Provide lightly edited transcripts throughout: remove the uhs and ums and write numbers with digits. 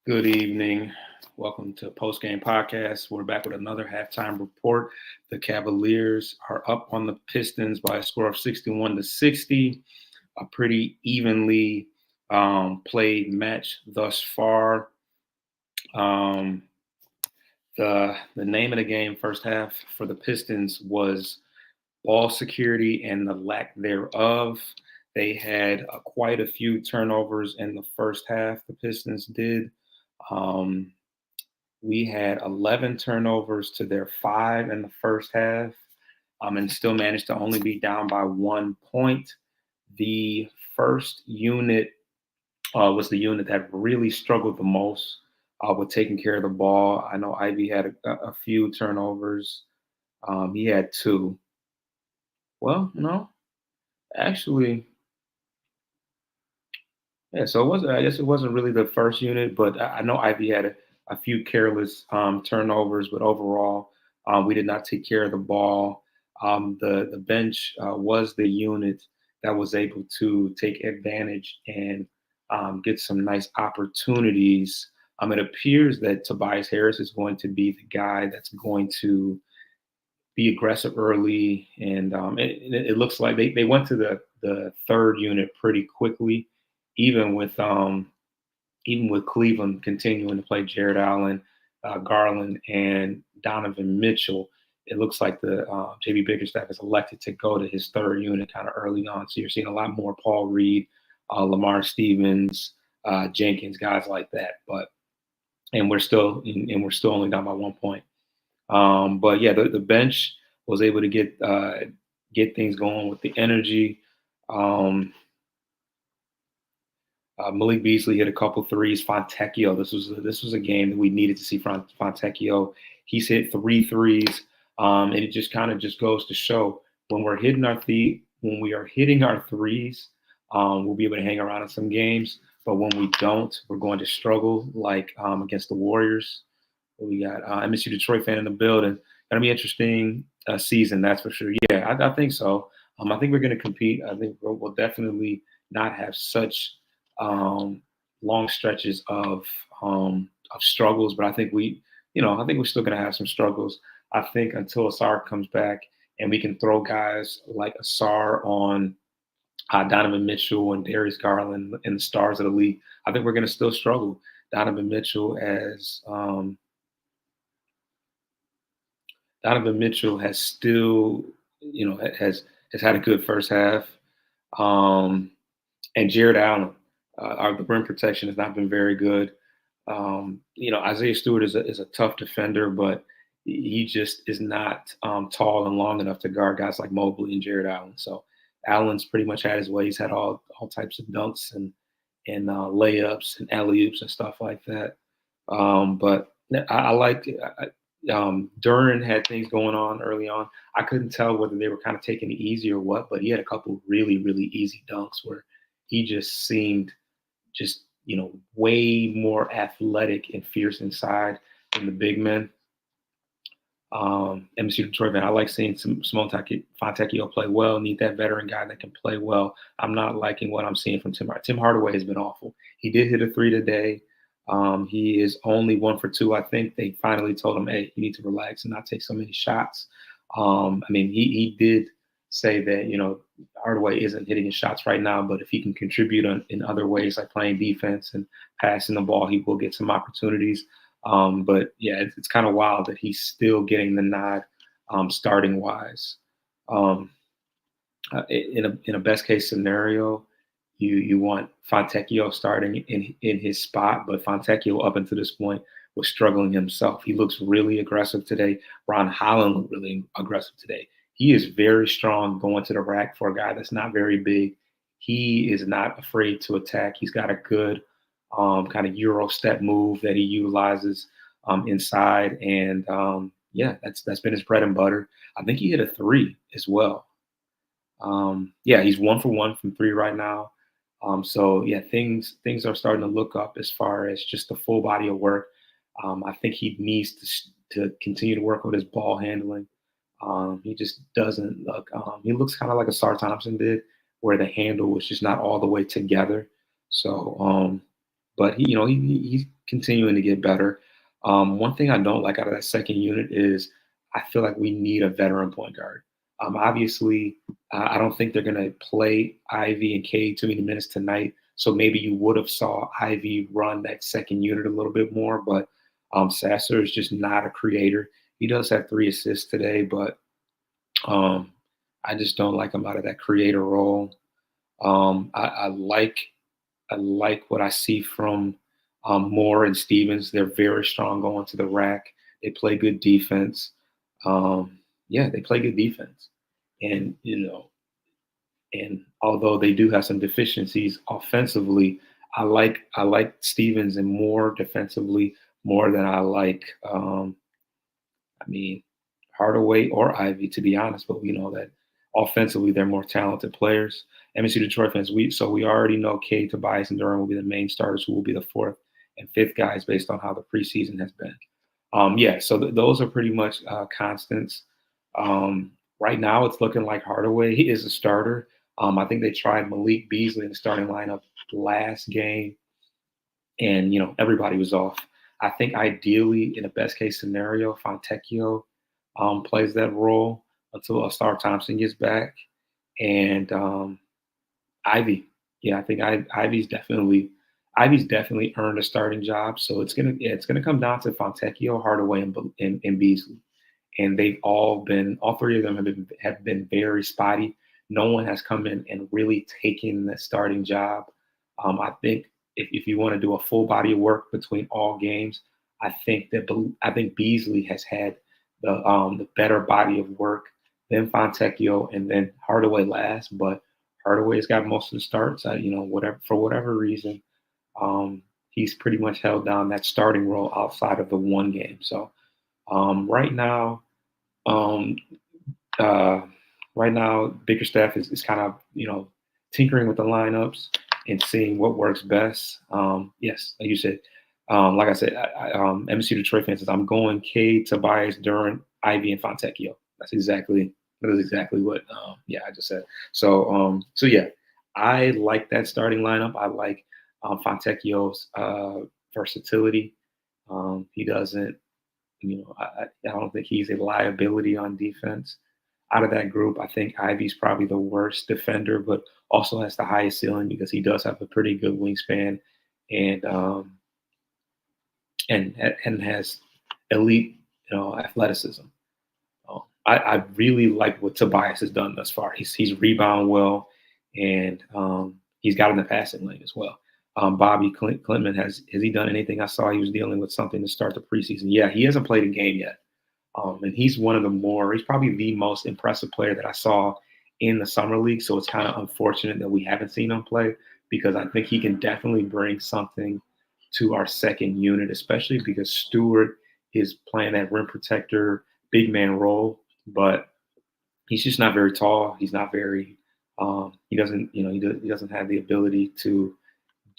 Good evening. Welcome to Post Game Podcast. We're back with another halftime report. The Cavaliers are up on the Pistons by a score of 61-60. A pretty evenly played match thus far. The name of the game first half for the Pistons was ball security and the lack thereof. They had quite a few turnovers in the first half. The Pistons did. We had 11 turnovers to their 5 in the first half, and still managed to only be down by 1 point. The first unit was the unit that really struggled the most with taking care of the ball. I know Ivy had a few turnovers. He had 2. Well, no, actually, yeah. So it wasn't. I guess it wasn't really the first unit, but I know Ivy had a few careless turnovers. But overall, we did not take care of the ball. The bench was the unit that was able to take advantage and get some nice opportunities. It appears that Tobias Harris is going to be the guy that's going to be aggressive early, and it looks like they went to the third unit pretty quickly, even with Cleveland continuing to play Jared Allen, Garland, and Donovan Mitchell. It looks like the JB Bickerstaff has elected to go to his third unit kind of early on. So you're seeing a lot more Paul Reed, Lamar Stevens, Jenkins, guys like that. And we're still only down by 1 point. But yeah, the bench was able to get things going with the energy. Malik Beasley hit a couple threes. Fontecchio, this was a game that we needed to see from Fontecchio. He's hit 3 threes, and it just kind of just goes to show when we are hitting our threes, we'll be able to hang around in some games. But when we don't, we're going to struggle, like against the Warriors. We got MSU Detroit fan in the building. Gonna be interesting season, that's for sure. Yeah, I think so. I think we're going to compete. I think we'll definitely not have such long stretches of struggles, but I think we're still going to have some struggles. I think until Asar comes back and we can throw guys like Asar on Donovan Mitchell and Darius Garland and the stars of the league, I think we're going to still struggle. Donovan Mitchell has still, has had a good first half. And Jared Allen, the rim protection has not been very good. Isaiah Stewart is a tough defender, but he just is not tall and long enough to guard guys like Mobley and Jared Allen. So Allen's pretty much had his way. He's had all types of dunks and layups and alley-oops and stuff like that. But I like Duran had things going on early on. I couldn't tell whether they were kind of taking it easy or what, but he had a couple really, really easy dunks where he just seemed way more athletic and fierce inside than the big men. MSU Detroit man, I like seeing some Fontecchio play well. Need that veteran guy that can play well. I'm not liking what I'm seeing from Tim Hardaway. Tim Hardaway has been awful. He did hit a 3 today. He is only 1 for 2. I think they finally told him, hey, you need to relax and not take so many shots. He did say that, Hardaway isn't hitting his shots right now, but if he can contribute in other ways, like playing defense and passing the ball, he will get some opportunities. But yeah, it's kind of wild that he's still getting the nod starting wise. In a best case scenario, you want Fontecchio starting in his spot, but Fontecchio up until this point was struggling himself. He looks really aggressive today. Ron Holland looked really aggressive today. He is very strong going to the rack for a guy that's not very big. He is not afraid to attack. He's got a good kind of Euro step move that he utilizes inside. And yeah, that's been his bread and butter. I think he hit a three as well. Yeah, he's 1 for 1 from three right now. So yeah, things are starting to look up as far as just the full body of work. I think he needs to continue to work with his ball handling. He just doesn't look. He looks kind of like a Star Thompson did, where the handle was just not all the way together. So, but he's continuing to get better. One thing I don't like out of that second unit is I feel like we need a veteran point guard. Obviously, I don't think they're going to play Ivy and Cade too many minutes tonight. So maybe you would have saw Ivy run that second unit a little bit more, but Sasser is just not a creator. He does have 3 assists today, but um, I just don't like him out of that creator role. I like what I see from Moore and Stevens. They're very strong going to the rack. They play good defense. Yeah, they play good defense, and and although they do have some deficiencies offensively, I like Stevens and Moore defensively more than I like. I mean, Hardaway or Ivy, to be honest, but we know that offensively they're more talented players. MSU Detroit fans, we already know Cade, Tobias, and Durham will be the main starters, who will be the fourth and fifth guys based on how the preseason has been. Yeah, so those are pretty much constants. Right now, it's looking like Hardaway is a starter. I think they tried Malik Beasley in the starting lineup last game, and everybody was off. I think ideally, in the best case scenario, Fontecchio plays that role until Star Thompson gets back, and Ivy. Yeah, I think Ivy's definitely earned a starting job. So it's gonna come down to Fontecchio, Hardaway, and Beasley, and all three of them have been very spotty. No one has come in and really taken the starting job. I think if you want to do a full body of work between all games, I think Beasley has had the better body of work than Fontecchio, and then Hardaway last. But Hardaway's got most of the starts. For whatever reason, he's pretty much held down that starting role outside of the one game. So right now, um, uh, Bickerstaff is kind of tinkering with the lineups and seeing what works best. Yes, like you said, like I said, MSU Detroit fans says I'm going Cade, Tobias, Durant, Ivy, and Fontecchio. That is exactly what yeah, I just said. So yeah, I like that starting lineup. I like Fontecchio's versatility. He doesn't, I don't think he's a liability on defense. Out of that group, I think Ivy's probably the worst defender, but also has the highest ceiling because he does have a pretty good wingspan, and and has elite athleticism. I really like what Tobias has done thus far. He's rebound well, and he's got in the passing lane as well. Bobby Clinton has he done anything? I saw he was dealing with something to start the preseason. Yeah, he hasn't played a game yet, and he's he's probably the most impressive player that I saw in the summer league. So it's kind of unfortunate that we haven't seen him play because I think he can definitely bring something to our second unit, especially because Stewart is playing that rim protector, big man role, but he's just not very tall. He's not very. He doesn't have the ability to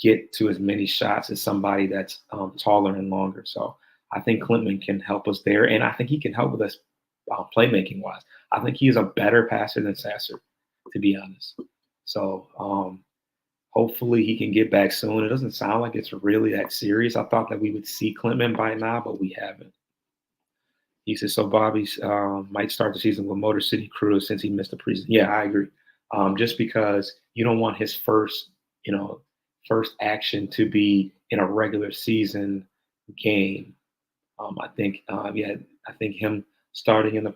get to as many shots as somebody that's taller and longer. So I think Clinton can help us there, and I think he can help with us playmaking wise. I think he is a better passer than Sasser, to be honest. So hopefully he can get back soon. It doesn't sound like it's really that serious. I thought that we would see Clinton by now, but we haven't. He says, so Bobby might start the season with Motor City Cruise since he missed the preseason. Yeah, I agree. Just because you don't want his first action to be in a regular season game. I think him starting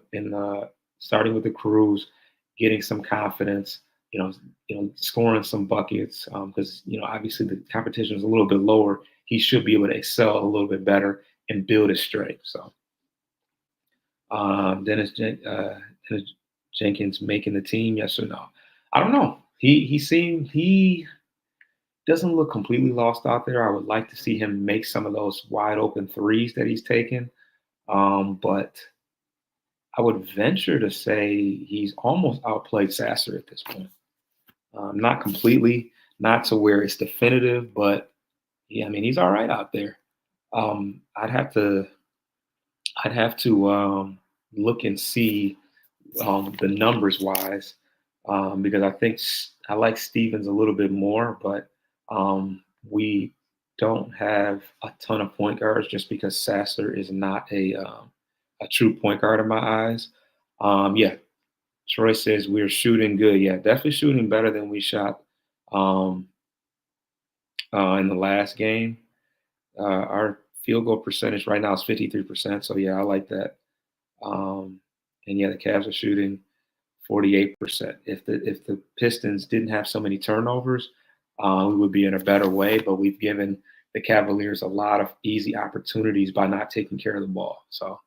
starting with the Cruise, getting some confidence, scoring some buckets, because obviously the competition is a little bit lower. He should be able to excel a little bit better and build his strength. So Dennis Jenkins making the team, yes or no? I don't know. He seemed doesn't look completely lost out there. I would like to see him make some of those wide open threes that he's taken. But I would venture to say he's almost outplayed Sasser at this point. Not completely, not to where it's definitive, but yeah, I mean he's all right out there. Um, I'd have to I'd have to look and see the numbers wise, because I think I like Stevens a little bit more, but we don't have a ton of point guards just because Sasser is not a true point guard in my eyes. Yeah, Troy says we're shooting good. Yeah, definitely shooting better than we shot um, in the last game. Our field goal percentage right now is 53%. So yeah, I like that. Um, and yeah, the Cavs are shooting 48%. If the Pistons didn't have so many turnovers, we would be in a better way. But we've given the Cavaliers a lot of easy opportunities by not taking care of the ball. So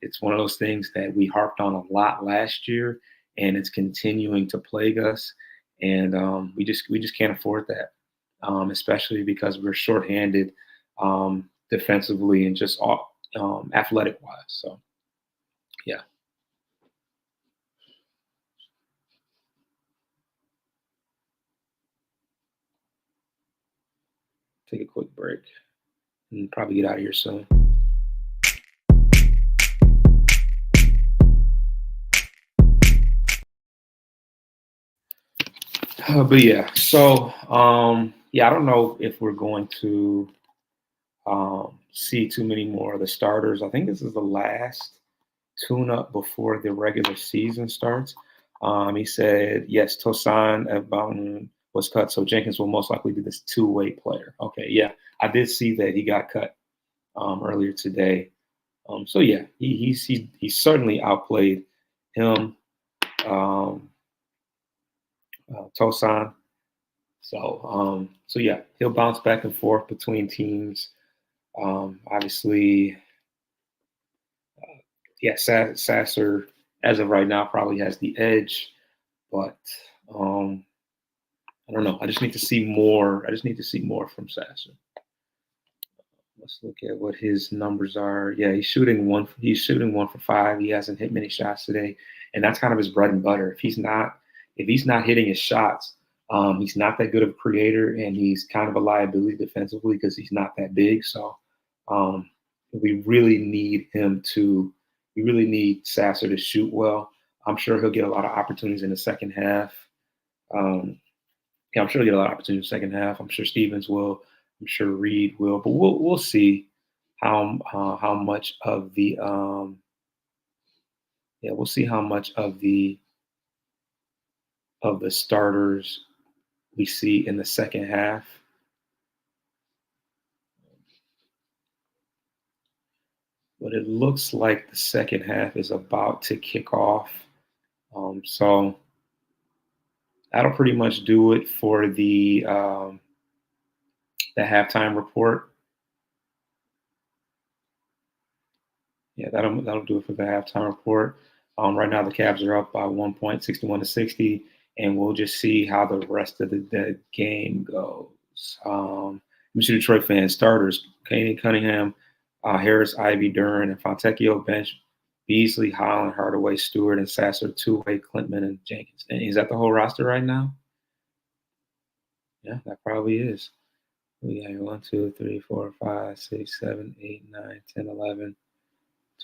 it's one of those things that we harped on a lot last year, and it's continuing to plague us. And we just can't afford that, especially because we're shorthanded defensively and just athletic wise. So yeah, take a quick break and probably get out of here soon. But yeah, so yeah, I don't know if we're going to see too many more of the starters. I think this is the last tune-up before the regular season starts. He said yes, Tosan Ebon was cut, so Jenkins will most likely be this two-way player. Okay, yeah, I did see that he got cut earlier today. So yeah, he certainly outplayed him, um, Tosan. So yeah, he'll bounce back and forth between teams. Obviously, yeah, Sasser as of right now probably has the edge, but um, I don't know. I just need to see more. I just need to see more from Sasser. Let's look at what his numbers are. Yeah, he's shooting one. He's shooting 1 for 5. He hasn't hit many shots today, and that's kind of his bread and butter. If he's not hitting his shots, he's not that good of a creator, and he's kind of a liability defensively because he's not that big. So um, we really need him to. We really need Sasser to shoot well. I'm sure he'll get a lot of opportunities in the second half. Um, yeah, I'm sure he'll get a lot of opportunities in the second half. I'm sure Stevens will. I'm sure Reed will, but we'll see how much of the yeah, we'll see how much of the starters we see in the second half. But it looks like the second half is about to kick off. So that'll pretty much do it for the halftime report. Yeah, that'll do it for the halftime report. Right now, the Cavs are up by 1 point, 61-60, and we'll just see how the rest of the game goes. Let me Detroit fans starters: Kane Cunningham, Harris, Ivy, Duran, and Fontecchio. Bench: Beasley, Holland, Hardaway, Stewart, and Sasser. Two-way: Clintman and Jenkins. And is that the whole roster right now? Yeah, that probably is. We got 1, 2, 3, 4, 5, 6, 7, 8, 9, 10, 11.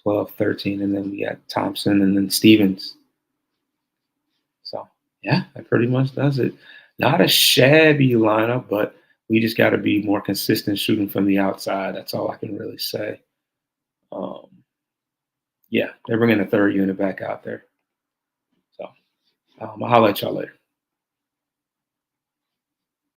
12, 13, and then we got Thompson and then Stevens. So, yeah, that pretty much does it. Not a shabby lineup, but we just got to be more consistent shooting from the outside. That's all I can really say. Um, yeah, they're bringing the third unit back out there. So, I'll holler at y'all later.